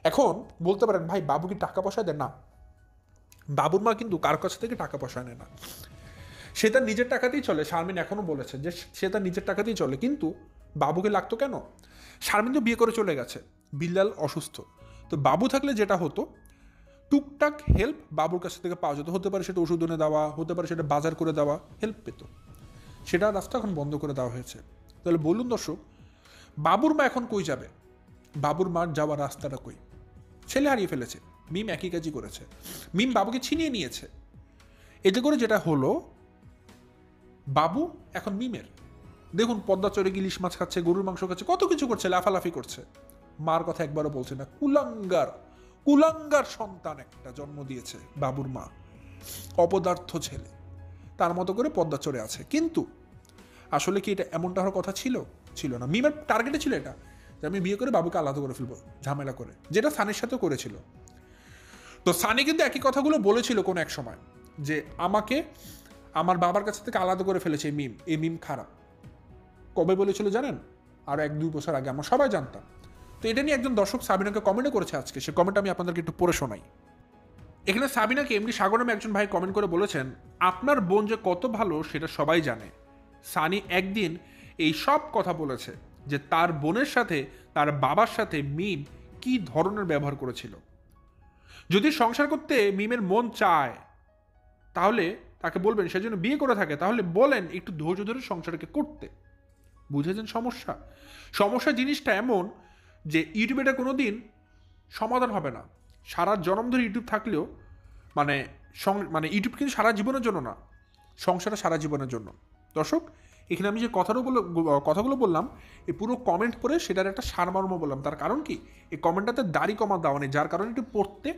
এখন বলতে পারেন ভাই বাবু কি টাকা পয়সা দেয়? না, বাবুর মা কিন্তু কার কাছ থেকে টাকা পয়সা নেয় না, সে তার নিজের টাকাতেই চলে। শারমিন এখনও বলেছে যে সে তার নিজের টাকাতেই চলে, কিন্তু বাবুকে লাগতো কেন? শারমিন তো বিয়ে করে চলে গেছে, বিল্লাল অসুস্থ, তো বাবু থাকলে যেটা হতো টুকটাক হেল্প বাবুর কাছ থেকে পাওয়া যেত। হতে পারে সেটা ওষুধ এনে দেওয়া, হতে পারে সেটা বাজার করে দেওয়া, হেল্প পেত। সেটা রাস্তা এখন বন্ধ করে দেওয়া হয়েছে। তাহলে বলুন দর্শক, বাবুর মা এখন কই যাবে? বাবুর মার যাওয়ার রাস্তাটা কই? ছেলে হারিয়ে ফেলেছে, মিম একই কাজই করেছে, মিম বাবুকে ছিনিয়ে নিয়েছে। এতে করে যেটা হলো, বাবু এখন মিমের। দেখুন পদ্মা চরে ইলিশ মাছ খাচ্ছে, গরুর মাংস খাচ্ছে, কত কিছু করছে, লাফালাফি করছে, মার কথা একবারও বলছে না। কুলাঙ্গার, কুলাঙ্গার সন্তান একটা জন্ম দিয়েছে বাবুর মা, অপদার্থ ছেলে, তার মতো করে পদ্মা চরে আছে। কিন্তু আসলে কি এটা এমনটা হওয়ার কথা ছিল? ছিল না। মিমের টার্গেটে ছিল এটা যে আমি বিয়ে করে বাবুকে আলাদা করে ফেলবো ঝামেলা করে, যেটা সানির সাথেও করেছিল। তো সানি কিন্তু একই কথাগুলো বলেছিল কোন এক সময়, যে আমাকে আমার বাবার কাছ থেকে আলাদা করে ফেলেছে এই মিম খারাপ। কবে বলেছিল জানেন? আরও 1-2 বছর আগে, আমরা সবাই জানতাম। তো এটা নিয়ে একজন দর্শক সাবিনাকে কমেন্টও করেছে আজকে, সে কমেন্ট আমি আপনাদেরকে একটু পড়ে শোনাই। এখানে সাবিনাকে এমনি সাগর নামে একজন ভাই কমেন্ট করে বলেছেন, আপনার বোন যে কত ভালো সেটা সবাই জানে, সানি একদিন এই সব কথা বলেছে, যে তার বোনের সাথে তার বাবার সাথে মিম কি ধরনের ব্যবহার করেছিল। যদি সংসার করতে মিমের মন চায় তাহলে তাকে বলবেন, সেজন্য বিয়ে করে থাকে তাহলে বলেন একটু ধৈর্য ধরে সংসারকে করতে। বুঝেছেন সমস্যা? সমস্যা জিনিসটা এমন যে ইউটিউবে এটা কোনো দিন সমাধান হবে না। সারা জন্ম ধরে ইউটিউব থাকলেও মানে ইউটিউব কিন্তু সারা জীবনের জন্য না, সংসারটা সারা জীবনের জন্য। দর্শক, এখানে আমি যে কথাগুলো বললাম এই পুরো কমেন্ট পড়ে সেটার একটা সারমর্ম বললাম। তার কারণ কি, এই কমেন্টটাতে দাড়ি কমা দেওয়া নেই, যার কারণে একটু পড়তে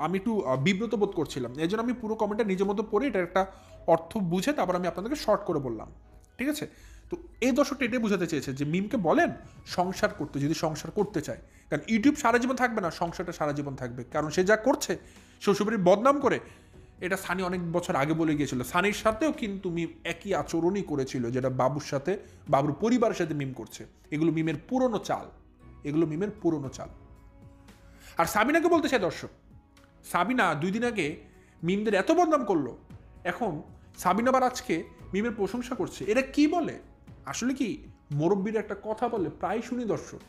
আমি একটু বিব্রত বোধ করছিলাম। এই জন্য আমি পুরো কমেন্টটা নিজের মতো পড়ে এটার একটা অর্থ বুঝে তারপর আমি আপনাদেরকে শর্ট করে বললাম। ঠিক আছে? তো এই দর্শকটা এটাই বোঝাতে চেয়েছে যে মিমকে বলেন সংসার করতে, যদি সংসার করতে চায়। কারণ ইউটিউব সারা জীবন থাকবে না, সংসারটা সারা জীবন থাকবে। কারণ সে যা করছে শ্বশুরবাড়ির বদনাম করে, এটা সানি অনেক বছর আগে বলে গিয়েছিল। সানির সাথেও কিন্তু মিম একই আচরণই করেছিল যেটা বাবুর সাথে, বাবুর পরিবারের সাথে মিম করছে। এগুলো মিমের পুরনো চাল, এগুলো মিমের পুরনো চাল। আর সাবিনাকে বলতে চাই দর্শক, সাবিনা 2 দিন আগে মিমদের এত বদনাম করলো, এখন সাবিনা আবার আজকে মিমের প্রশংসা করছে। এরা কি বলে আসলে? কি মুরব্বীর একটা কথা বলে প্রায় শুনি দর্শক।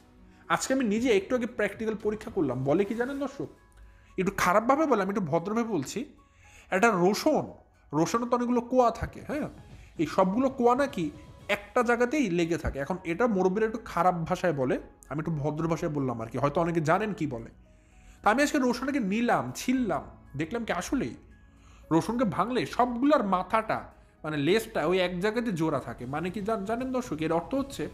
আজকে আমি নিজে একটু আগে প্র্যাকটিক্যাল পরীক্ষা করলাম। বলে কি জানেন দর্শক? একটু খারাপভাবে বলে, আমি একটু ভদ্রভাবে বলছি। একটা রসুনও তো অনেকগুলো কোয়া থাকে, হ্যাঁ, এই সবগুলো কোয়া নাকি একটা জায়গাতেই লেগে থাকে। এখন এটা মুরব্বীরা একটু খারাপ ভাষায় বলে, আমি একটু ভদ্র ভাষায় বললাম আর কি, হয়তো অনেকে জানেন কি বলে। তা আমি আজকে রসুনটাকে নিলাম, ছিললাম, দেখলাম কি আসলেই রসুনকে ভাঙলে সবগুলোর মাথাটা মানে লেজটা ওই এক জায়গাতে জোড়া থাকে। মানে কি জানেন দর্শক, এর অর্থ হচ্ছে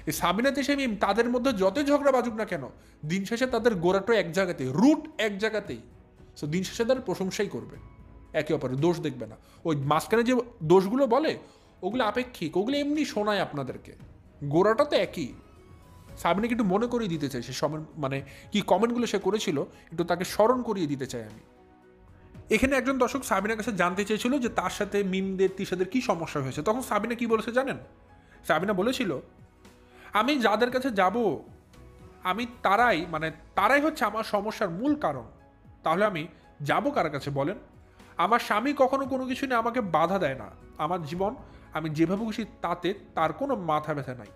এই সাবিনা মিম তাদের মধ্যে যতই ঝগড়া বাজুক না কেন, দিন শেষে তাদের গোড়াটা এক জায়গাতেই, রুট এক জায়গাতেই। সো দিন শেষে তাদের প্রশংসাই করবে, একে অপরের দোষ দেখবে না। ওই মাঝখানে যে দোষগুলো বলে ওগুলো আপেক্ষিক, ওগুলো এমনি শোনায় আপনাদেরকে, গোড়াটা তো একই। সাবিনাকে একটু মনে করিয়ে দিতে চাই সে মানে কি কমেন্টগুলো সে করেছিল, একটু তাকে স্মরণ করিয়ে দিতে চাই আমি। এখানে একজন দর্শক সাবিনার কাছে জানতে চেয়েছিল যে তার সাথে মিমদের, তিশাদের কি সমস্যা হয়েছে। তখন সাবিনা কি বলেছে জানেন? সাবিনা বলেছিল, আমি যাদের কাছে যাব আমি তারাই হচ্ছে আমার সমস্যার মূল কারণ। তাহলে আমি যাব কার কাছে বলেন? আমার স্বামী কখনো কোনো কিছু নিয়ে আমাকে বাধা দেয় না। আমার জীবন আমি যেভাবে খুশি তাতে তার কোনো মাথা ব্যথা নাই,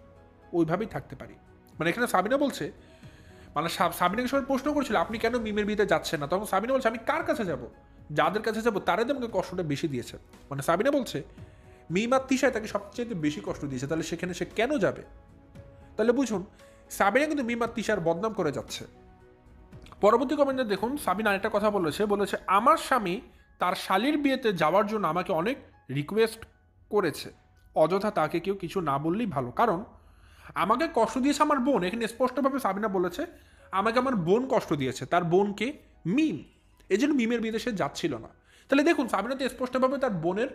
ওইভাবেই থাকতে পারি। মানে এখানে সাবিনা বলছে, মানে সাবিনাকে সবাই প্রশ্ন করছিল আপনি কেন মিমের বিয়েতে যাচ্ছেন না, তখন সাবিনা বলছে আমি কার কাছে যাব, যাদের কাছে যাব তারাই তো আমাকে কষ্টটা বেশি দিয়েছে। মানে সাবিনা বলছে মিম আর তিশায় তাকে সবচেয়ে বেশি কষ্ট দিয়েছে, তাহলে সেখানে সে কেন যাবে? তাহলে বুঝুন সাবিনা কিন্তু মিম আর তিশার বদনাম করে যাচ্ছে। পরবর্তী কমেন্টে দেখুন সাবিনা আরেকটা কথা বলেছে আমার স্বামী তার শালীর বিয়েতে যাওয়ার জন্য আমাকে অনেক রিকোয়েস্ট করেছে, অযথা তাকে কেউ কিছু না বললেই ভালো। কারণ আমাকে কষ্ট দিয়েছে আমার বোন। এখানে স্পষ্টভাবে সাবিনা বলেছে আমাকে আমার বোন কষ্ট দিয়েছে, তার বোনকে মিম, এই জন্য মিমের বিয়েতে সে যাচ্ছিল না। তাহলে দেখুন সাবিনা তো স্পষ্টভাবে তার বোনের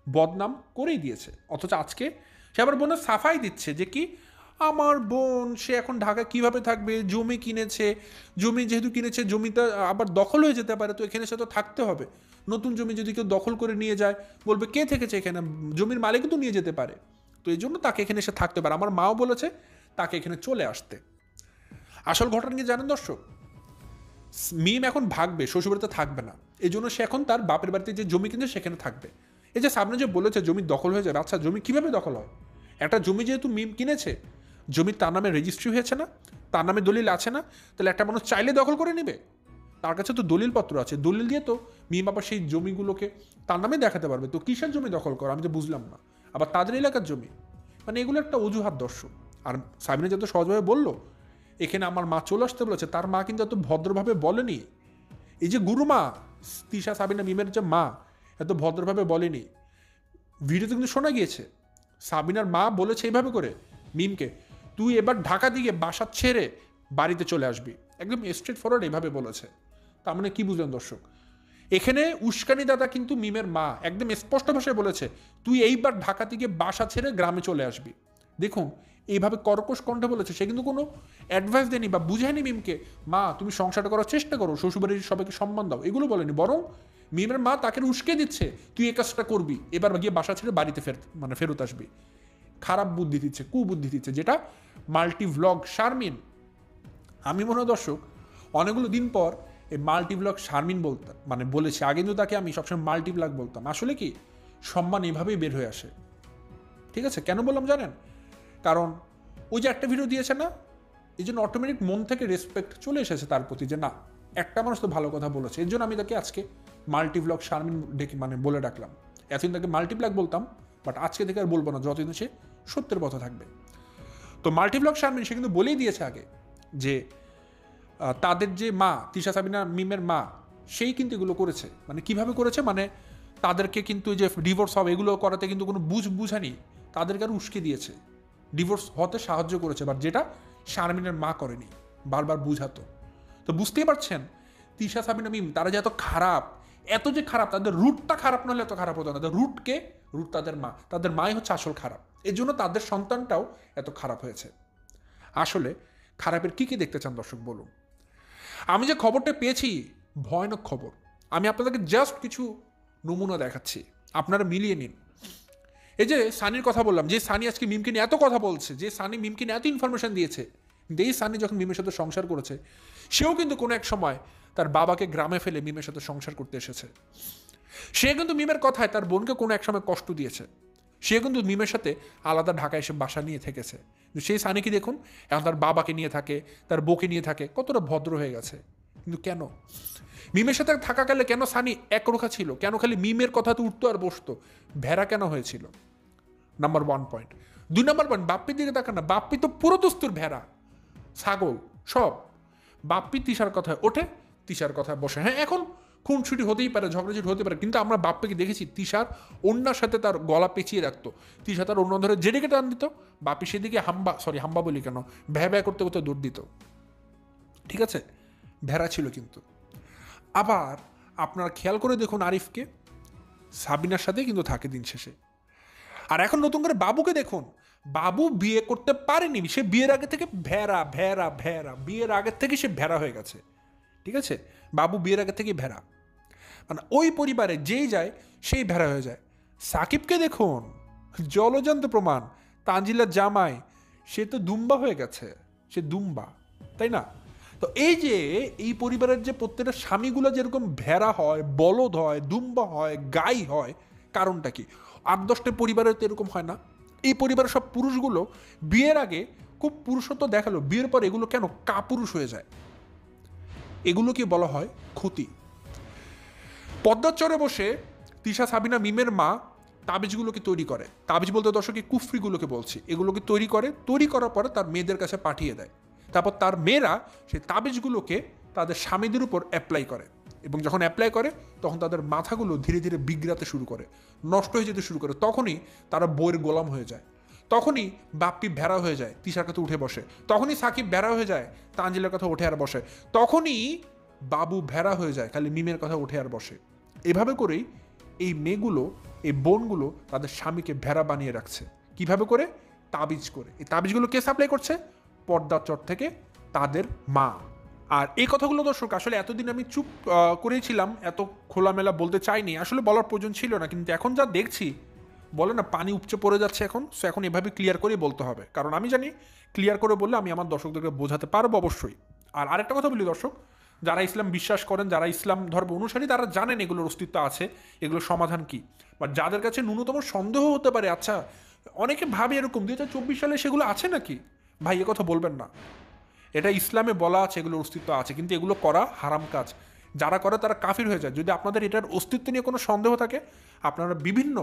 বদনাম করেই দিয়েছে, অথচ আজকে সে আবার বোনের সাফাই দিচ্ছে যে কি আমার বোন সে এখন ঢাকা কিভাবে থাকবে, জমি কিনেছে, জমি যেহেতু কিনেছে জমিটা আবার দখল হয়ে যেতে পারে, তো এখানে সে তো থাকতে হবে। নতুন জমি যদি কেউ দখল করে নিয়ে যায় বলবে কে থেকেছে এখানে, জমির মালিকও তো নিয়ে যেতে পারে, তো এই জন্য তাকে এখানে এসে থাকতে পারে। আমার মাও বলেছে তাকে এখানে চলে আসতে। আসল ঘটনা কি জানেন দর্শক? মিম এখন ভাগবে, শ্বশুরবাড়িতে থাকবে না, এই জন্য সে এখন তার বাপের বাড়িতে যে জমি কিনছে সেখানে থাকবে। এই যে সামনে যে বলেছে জমি দখল হয়ে যাবে, আচ্ছা জমি কিভাবে দখল হয়? একটা জমি যেহেতু মিম কিনেছে, জমি তার নামে রেজিস্ট্রি হয়েছে না, তার নামে দলিল আছে না, তাহলে একটা মানুষ চাইলে দখল করে নেবে? তার কাছে তো দলিলপত্র আছে, দলিল দিয়ে তো মিম আবার সেই জমিগুলোকে তার নামে দেখাতে পারবে। তো কিসের জমি দখল করো আমি তো বুঝলাম না, আবার তাদের এলাকার জমি। মানে এগুলো একটা অজুহাত দর্শক। আর সাবিনা যত সহজভাবে বললো এখানে আমার মা চলে আসতে বলেছে, তার মা কিন্তু এত ভদ্রভাবে বলেনি। এই যে গুরুমা তিশা সাবিনা মিমের যে মা, এত ভদ্রভাবে বলেনি। ভিডিওতে কিন্তু শোনা গিয়েছে সাবিনার মা বলেছে এইভাবে করে মিমকে, তুই এবার ঢাকা দিকে বাসা ছেড়ে বাড়িতে চলে আসবি, একদম স্ট্রেট ফরওয়ার্ড এইভাবে বলেছে। তার মানে কি বুঝলেন দর্শক? এখানে উস্কানি দাদা কিন্তু মিমের মা একদম স্পষ্ট ভাষায় বলেছে তুই এইবার ঢাকা থেকে বাসা ছেড়ে গ্রামে চলে আসবি। দেখুন এইভাবে কর্কশ কণ্ঠে বলেছে, সে কিন্তু কোনো অ্যাডভাইস দেয়নি বা বুঝায়নি মিমকে মা তুমি সংসারটা করার চেষ্টা করো, শ্বশুরবাড়ির সবাইকে সম্মান দাও, এগুলো বলেনি। বরং মিমের মা তাকে উস্কে দিচ্ছে তুই এই কাজটা করবি, এবার গিয়ে বাসা ছেড়ে বাড়িতে ফেরত আসবি। খারাপ বুদ্ধি দিচ্ছে, কুবুদ্ধি দিচ্ছে, যেটা মাল্টি ভ্লগ শারমিন। আমি মনে হয় দর্শক অনেকগুলো দিন পর এই মাল্টি ভ্লগ শারমিন বলেছে। আগে কিন্তু তাকে আমি সবসময় মাল্টি ভ্লগ বলতাম। আসলে কি সম্মান এভাবেই বের হয়ে আসে। ঠিক আছে, কেন বললাম জানেন? কারণ ওই যে একটা ভিডিও দিয়েছে না, এই জন্য অটোমেটিক মন থেকে রেসপেক্ট চলে এসেছে তার প্রতি, যে না একটা মানুষ তো ভালো কথা বলেছে। এর জন্য আমি তাকে আজকে মাল্টিভ্লগ শারমিন ডেকে মানে বলে ডাকলাম। এতদিন তাকে মাল্টিপ্লাগ বলতাম, বাট আজকে থেকে আর বলবো না, যতদিন সে সত্যের পথে থাকবে। তো মাল্টিভ্লগ শারমিন সে কিন্তু বলেই দিয়েছে আগে যে তাদের যে মা তিশা সাবিনা মিমের মা, সেই কিন্তু এগুলো করেছে। মানে কিভাবে করেছে, মানে তাদেরকে কিন্তু যে ডিভোর্স হবে এগুলো করাতে কিন্তু কোনো বুঝানি, তাদেরকে আরও উস্কে দিয়েছে, ডিভোর্স হতে সাহায্য করেছে, বাট যেটা শারমিনের মা করেনি, বারবার বুঝাতো। তো বুঝতেই পারছেন তিশা সাবিনা মিম তারা যে এত খারাপ, এত যে খারাপ, তাদের রুটটা খারাপ না হলে এত খারাপ হতো না। তাদের রুট তাদের মা, তাদের মাই হচ্ছে আসল খারাপ। এর জন্য তাদের সন্তানটাও এত খারাপ হয়েছে। আসলে খারাপের কি কি দেখতে চান দর্শক বলুন। আমি যে খবরটা পেয়েছি ভয়ানক খবর, আমি আপনাদেরকে জাস্ট কিছু নমুনা দেখাচ্ছি, আপনারা মিলিয়ে নিন। এই যে সানির কথা বললাম, যে সানি আজকে মিমকে নিয়ে এত কথা বলছে, যে সানি মিমকে নিয়ে এত ইনফরমেশন দিয়েছে, কিন্তু এই সানি যখন মিমের সাথে সংসার করেছে, সেও কিন্তু কোনো এক সময় তার বাবাকে গ্রামে ফেলে মিমের সাথে সংসার করতে এসেছে। সে কিন্তু মিমের কথায় তার বোনকে কোনো এক সময় কষ্ট দিয়েছে। সে কিন্তু মিমের সাথে আলাদা ঢাকায় এসে বাসা নিয়ে থেকেছে। সেই সানিকে দেখুন এখন তার বাবাকে নিয়ে থাকে, তার বউকে নিয়ে থাকে, কতটা ভদ্র হয়ে গেছে। কিন্তু কেন মিমের সাথে থাকাকালে কেন সানি একরোখা ছিল? কেন খালি মিমের কথা তো উঠতো আর বসতো? ভেড়া কেন হয়েছিল? Number 1 point. 2 নম্বর পয়েন্ট, বাপ্পির দিকে তাকান না, বাপ্পি তো পুরো দস্তুর ভেড়া, ছাগল সব। বাপ্পি তিশার কথায় ওঠে, তিশার কথায় বসে। হ্যাঁ, এখন খুনসুটি হতেই পারে, ঝগড়াঝুটি হতে পারে, কিন্তু আমরা বাপ্পিকে দেখেছি তিশার অন্যার সাথে তার গলা পেঁচিয়ে রাখতো, তিশা তার অন্য ধরে যেদিকে টান দিত, বাপ্পি সেদিকে হাম্বা বলি কেন, ভ্যা করতে করতে দৌড় দিত। ঠিক আছে, ভেড়া ছিল। কিন্তু আবার আপনারা খেয়াল করে দেখুন আরিফকে, সাবিনার সাথে কিন্তু থাকে দিন শেষে। আর এখন নতুন করে বাবুকে দেখুন, বাবু বিয়ে করতে পারেনি, সে বিয়ের আগে থেকে ভেড়া ভেড়া ভেড়া, বিয়ের আগের থেকে সে ভেড়া হয়ে গেছে। ঠিক আছে, বাবু বিয়ের আগে থেকেই ভেড়া, মানে ওই পরিবারে যেই যায় সেই ভেড়া হয়ে যায়। সাকিবকে দেখুন, জলজান্ত প্রমাণ, তানজিলার জামাই, সে তো দুম্বা হয়ে গেছে, সে দুম্বা, তাই না? তো এই যে এই পরিবারের যে প্রত্যেকটা স্বামীগুলো যেরকম ভেড়া হয়, বলদ হয়, দুম্বা হয়, গাই হয়, কারণটা কি? 8-10টা পরিবারের তো এরকম হয় না? এই পরিবারের সব পুরুষগুলো বিয়ের আগে খুব পুরুষত্ব দেখালো, বিয়ের পর এগুলো কেন কাপুরুষ হয়ে যায়? এগুলোকে বলা হয় ক্ষতি। পদ্মার চরে বসে তিশা সাবিনা মিমের মা তাবিজগুলোকে তৈরি করে, তাবিজ বলতে দর্শক কুফরিগুলোকে বলছি, এগুলোকে তৈরি করে, তৈরি করার পরে তার মেয়েদের কাছে পাঠিয়ে দেয়। তারপর তার মেয়েরা সেই তাবিজগুলোকে তাদের স্বামীদের উপর অ্যাপ্লাই করে, এবং যখন অ্যাপ্লাই করে তখন তাদের মাথাগুলো ধীরে ধীরে বিগড়াতে শুরু করে, নষ্ট হয়ে যেতে শুরু করে। তখনই তারা বইয়ের গোলাম হয়ে যায়, তখনই বাপ্পি ভেড়া হয়ে যায়, তিশার কথা উঠে বসে, তখনই সাকিব ভেড়া হয়ে যায়, তানজিলের কথা উঠে আর বসে, তখনই বাবু ভেড়া হয়ে যায়, খালি মিমের কথা উঠে আর বসে। এভাবে করেই এই মেয়েগুলো, এই বোনগুলো তাদের স্বামীকে ভেড়া বানিয়ে রাখছে। কিভাবে করে? তাবিজ করে। এই তাবিজগুলো কে সাপ্লাই করছে? পর্দার চর থেকে তাদের মা। আর এই কথাগুলো দর্শক আসলে এতদিন আমি চুপ করেছিলাম, এত খোলামেলা বলতে চাইনি, আসলে বলার প্রয়োজন ছিল না, কিন্তু এখন যা দেখছি, বলে না পানি উপচে পড়ে যাচ্ছে এখন, সো এখন এভাবে ক্লিয়ার করেই বলতে হবে, কারণ আমি জানি ক্লিয়ার করে বললে আমি আমার দর্শকদেরকে বোঝাতে পারবো অবশ্যই। আর আরেকটা কথা বলি দর্শক, যারা ইসলাম বিশ্বাস করেন, যারা ইসলাম ধর্ম অনুসারী, তারা জানেন এগুলোর অস্তিত্ব আছে, এগুলোর সমাধান কি। বাট যাদের কাছে ন্যূনতম সন্দেহ হতে পারে, আচ্ছা অনেকে ভাবে এরকম 2024 সালে সেগুলো আছে নাকি, ভাই এ কথা বলবেন না। এটা ইসলামে বলা আছে এগুলোর অস্তিত্ব আছে, কিন্তু এগুলো করা হারাম কাজ। যারা করে তারা কাফির হয়ে যায়। যদি আপনাদের এটার অস্তিত্ব নিয়ে কোনো সন্দেহ থাকে, আপনারা বিভিন্ন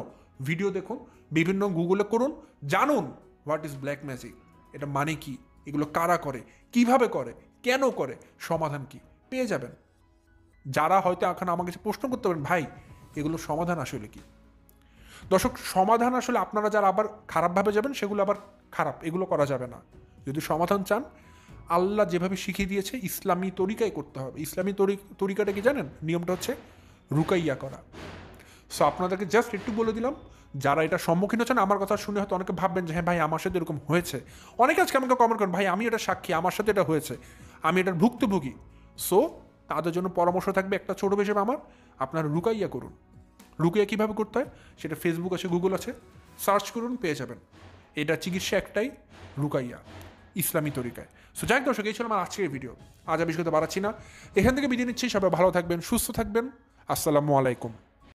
ভিডিও দেখুন, বিভিন্ন গুগলে করুন, জানুন হোয়াট ইজ ব্ল্যাক ম্যাজিক, এটা মানে কি, এগুলো কারা করে, কিভাবে করে, কেন করে, সমাধান কি, পেয়ে যাবেন। যারা হয়তো এখন আমাকে কাছে প্রশ্ন করতে পারেন, ভাই এগুলোর সমাধান আসলে কি? দর্শক, সমাধান আসলে আপনারা যারা আবার খারাপভাবে যাবেন সেগুলো আবার খারাপ, এগুলো করা যাবে না। যদি সমাধান চান, আল্লাহ যেভাবে শিখিয়ে দিয়েছে ইসলামী তরিকায় করতে হবে। ইসলামী তরিকাটা কি জানেন? নিয়মটা হচ্ছে রুকাইয়া করা। সো আপনাদেরকে জাস্ট একটু বলে দিলাম, যারা এটা সম্মুখীন হচ্ছেন, আমার কথা শুনে হয়তো অনেকে ভাববেন যে হ্যাঁ ভাই আমার সাথে এরকম হয়েছে। অনেকে আজকে আমাকে কমেন্ট করেন, ভাই আমি এটা সাক্ষী, আমার সাথে এটা হয়েছে, আমি এটার ভুক্তভোগী। সো তাদের জন্য পরামর্শ থাকবে একটা ছোটো হিসেবে আমার, আপনারা রুকাইয়া করুন। রুকাইয়া কীভাবে করতে হয় সেটা ফেসবুক আছে, গুগল আছে, সার্চ করুন, পেয়ে যাবেন। এটা চিকিৎসা একটাই, রুকাইয়া, ইসলামী তরিকায়। সো যাই দর্শক, এই ছিল আমার আজকের ভিডিও। আজ আমি বিষয়টা বাড়াচ্ছি না, এখান থেকে বিদায় নিচ্ছি। সবাই ভালো থাকবেন, সুস্থ থাকবেন। আসসালামু আলাইকুম।